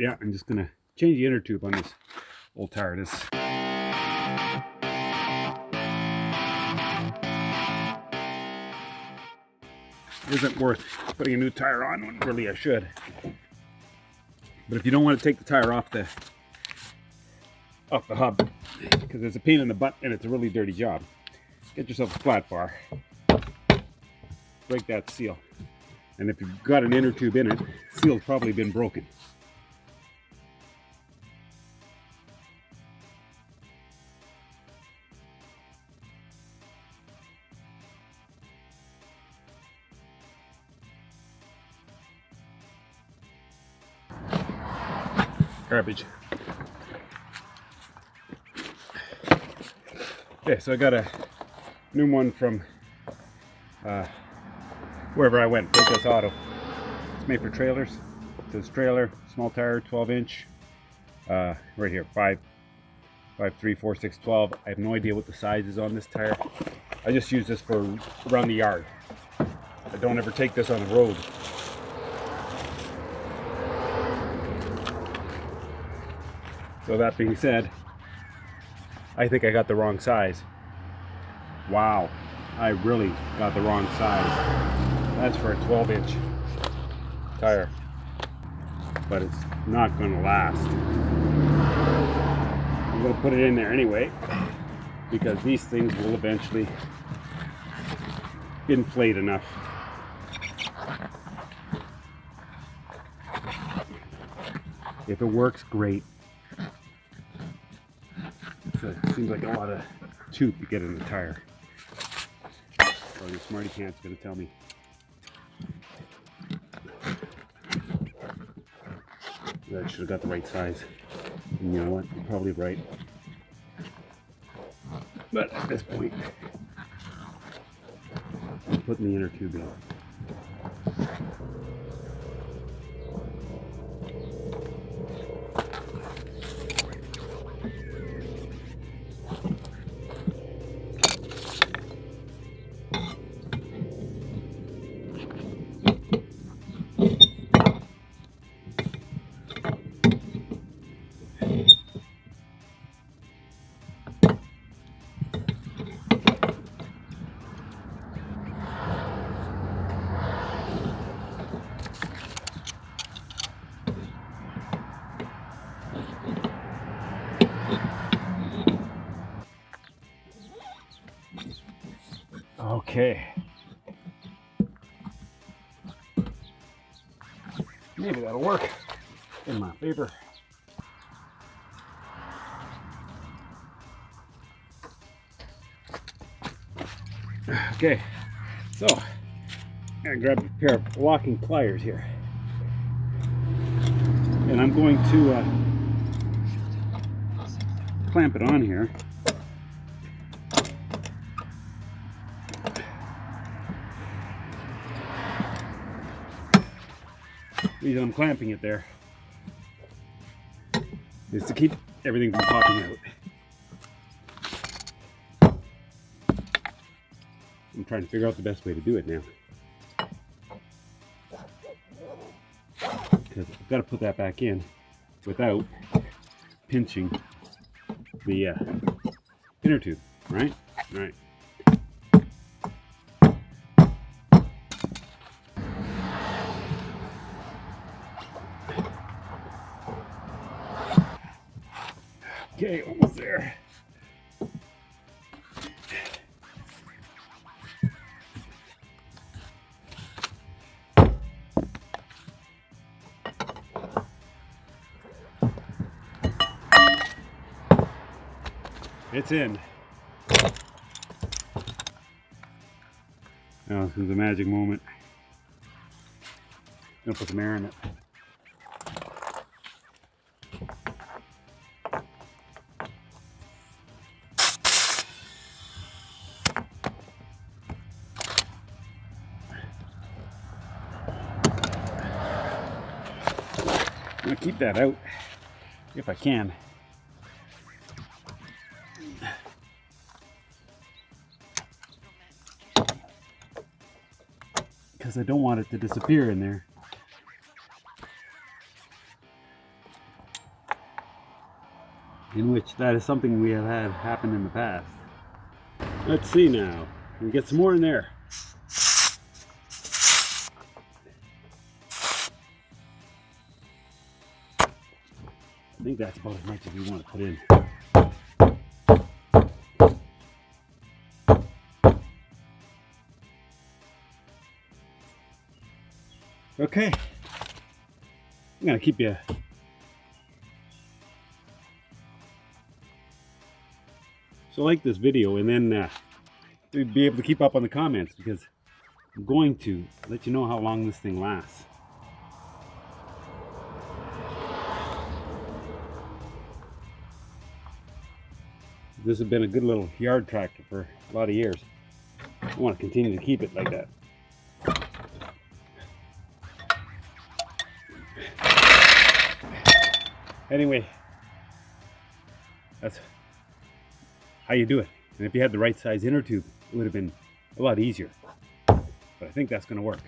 yeah, I'm just gonna change the inner tube on this old tire. This isn't worth putting a new tire on when really I should. But if you don't want to take the tire off the hub, because it's a pain in the butt and it's a really dirty job, get yourself a flat bar, break that seal, and if you've got an inner tube in it, the seal's probably been broken. Garbage. Okay, so I got a new one from wherever I went, Princess Auto. It's made for trailers. It says trailer, small tire, 12-inch. Right here, 5'3", 4, 6, 12. I have no idea what the size is on this tire. I just use this for around the yard. I don't ever take this on the road. So that being said, I think I got the wrong size. Wow, I really got the wrong size. That's for a 12-inch tire, but it's not going to last. I'm going to put it in there anyway, because these things will eventually inflate enough. If it works, great. So it seems like a lot of tube to get in the tire. So the smarty pants going to tell me. I should have got the right size. And you know what? You're probably right. But at this point, I'm putting the inner tube in. Okay. Maybe that'll work in my favor. Okay, so I'm gonna grab a pair of locking pliers here, and I'm going to clamp it on here. The reason I'm clamping it there is to keep everything from popping out. I'm trying to figure out the best way to do it now, because I've got to put that back in without pinching the inner tube, right? Right. Okay, almost there. It's in. Now this is the magic moment. I'm gonna put some air in it. I'm gonna keep that out if I can. Because I don't want it to disappear in there. in which that is something we have had happen in the past. Let's see now. Can we get some more in there? I think that's about as much as we want to put in. Okay, I'm gonna keep you so like this video, and then you'll be able to keep up on the comments, because I'm going to let you know how long this thing lasts. This has been a good little yard tractor for a lot of years. I want to continue to keep it like that. Anyway, that's how you do it. And if you had the right size inner tube, it would have been a lot easier. But I think that's going to work.